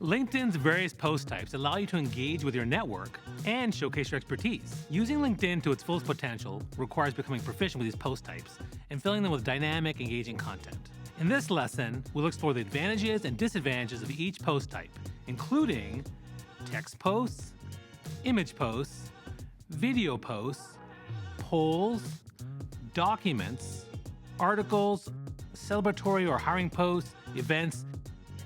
LinkedIn's various post types allow you to engage with your network and showcase your expertise. Using LinkedIn to its fullest potential requires becoming proficient with these post types and filling them with dynamic, engaging content. In this lesson, we'll explore the advantages and disadvantages of each post type, including text posts, image posts, video posts, polls, documents, articles, celebratory or hiring posts, events,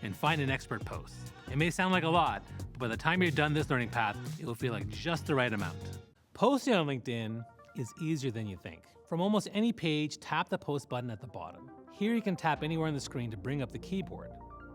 and find an expert posts. It may sound like a lot, but by the time you're done this learning path, it will feel like just the right amount. Posting on LinkedIn is easier than you think. From almost any page, tap the post button at the bottom. Here you can tap anywhere on the screen to bring up the keyboard.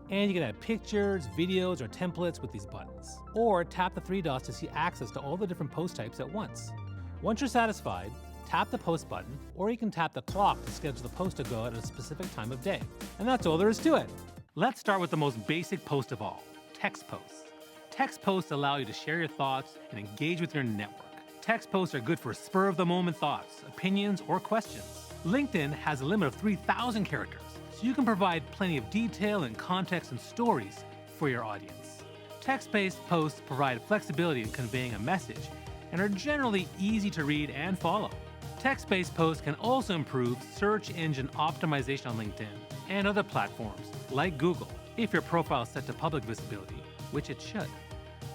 And you can add pictures, videos, or templates with these buttons. Or tap the three dots to see access to all the different post types at once. Once you're satisfied, tap the post button, or you can tap the clock to schedule the post to go out at a specific time of day. And that's all there is to it. Let's start with the most basic post of all, text posts. Text posts allow you to share your thoughts and engage with your network. Text posts are good for spur-of-the-moment thoughts, opinions, or questions. LinkedIn has a limit of 3,000 characters, so you can provide plenty of detail and context and stories for your audience. Text-based posts provide flexibility in conveying a message and are generally easy to read and follow. Text-based posts can also improve search engine optimization on LinkedIn and other platforms like Google, if your profile is set to public visibility, which it should.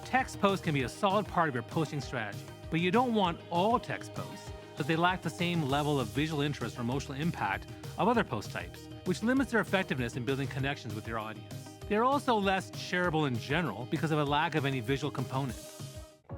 Text posts can be a solid part of your posting strategy, but you don't want all text posts, as they lack the same level of visual interest or emotional impact of other post types, which limits their effectiveness in building connections with your audience. They're also less shareable in general because of a lack of any visual component.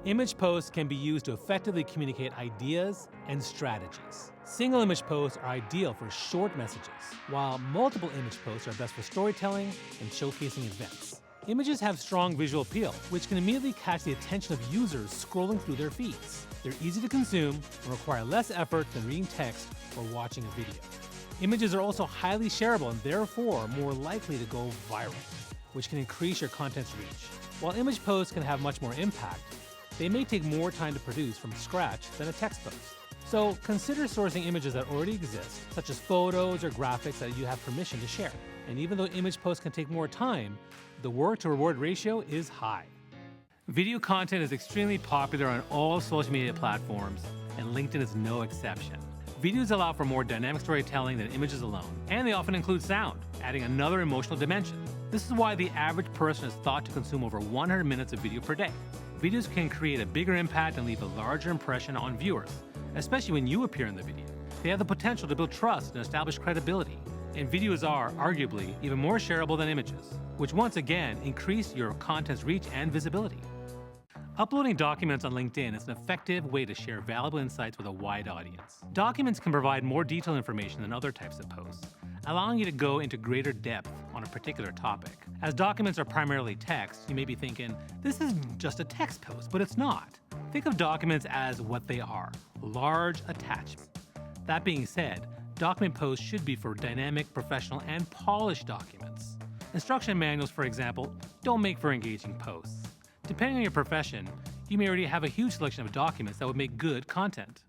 Image posts can be used to effectively communicate ideas and strategies. Single image posts are ideal for short messages, while multiple image posts are best for storytelling and showcasing events. Images have strong visual appeal, which can immediately catch the attention of users scrolling through their feeds. They're easy to consume and require less effort than reading text or watching a video. Images are also highly shareable and therefore more likely to go viral, which can increase your content's reach. While image posts can have much more impact, they may take more time to produce from scratch than a text post. So consider sourcing images that already exist, such as photos or graphics that you have permission to share. And even though image posts can take more time, the work-to-reward ratio is high. Video content is extremely popular on all social media platforms, and LinkedIn is no exception. Videos allow for more dynamic storytelling than images alone, and they often include sound, adding another emotional dimension. This is why the average person is thought to consume over 100 minutes of video per day. Videos can create a bigger impact and leave a larger impression on viewers, especially when you appear in the video. They have the potential to build trust and establish credibility. And videos are, arguably, even more shareable than images, which once again increase your content's reach and visibility. Uploading documents on LinkedIn is an effective way to share valuable insights with a wide audience. Documents can provide more detailed information than other types of posts, allowing you to go into greater depth on a particular topic. As documents are primarily text, you may be thinking, this is just a text post, but it's not. Think of documents as what they are, large attachments. That being said, document posts should be for dynamic, professional, and polished documents. Instruction manuals, for example, don't make for engaging posts. Depending on your profession, you may already have a huge selection of documents that would make good content.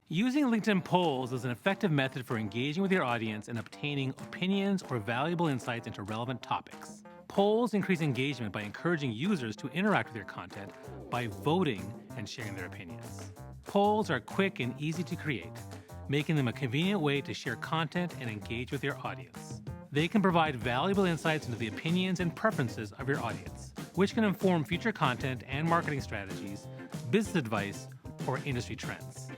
Using LinkedIn polls is an effective method for engaging with your audience and obtaining opinions or valuable insights into relevant topics. Polls increase engagement by encouraging users to interact with your content by voting and sharing their opinions. Polls are quick and easy to create, making them a convenient way to share content and engage with your audience. They can provide valuable insights into the opinions and preferences of your audience, which can inform future content and marketing strategies, business advice, or industry trends.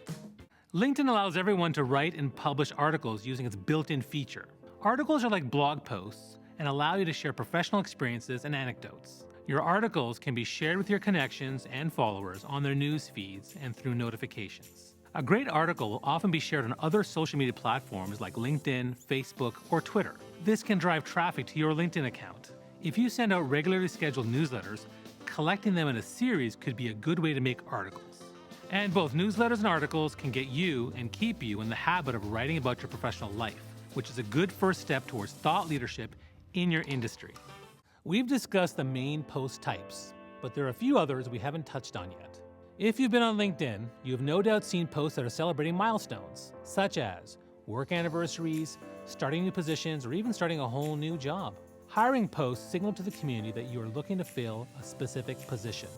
LinkedIn allows everyone to write and publish articles using its built-in feature. Articles are like blog posts and allow you to share professional experiences and anecdotes. Your articles can be shared with your connections and followers on their news feeds and through notifications. A great article will often be shared on other social media platforms like LinkedIn, Facebook, or Twitter. This can drive traffic to your LinkedIn account. If you send out regularly scheduled newsletters, collecting them in a series could be a good way to make articles. And both newsletters and articles can get you and keep you in the habit of writing about your professional life, which is a good first step towards thought leadership in your industry. We've discussed the main post types, but there are a few others we haven't touched on yet. If you've been on LinkedIn, you have no doubt seen posts that are celebrating milestones, such as work anniversaries, starting new positions, or even starting a whole new job. Hiring posts signal to the community that you are looking to fill a specific position.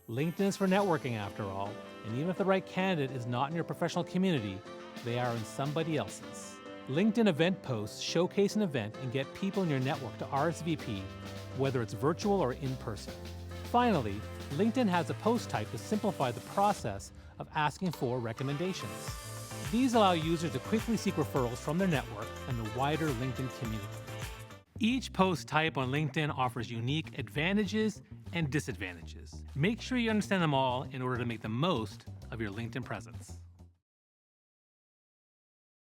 LinkedIn is for networking after all, and even if the right candidate is not in your professional community, they are in somebody else's. LinkedIn event posts showcase an event and get people in your network to RSVP, whether it's virtual or in person. Finally, LinkedIn has a post type to simplify the process of asking for recommendations. These allow users to quickly seek referrals from their network and the wider LinkedIn community. Each post type on LinkedIn offers unique advantages and disadvantages. Make sure you understand them all in order to make the most of your LinkedIn presence.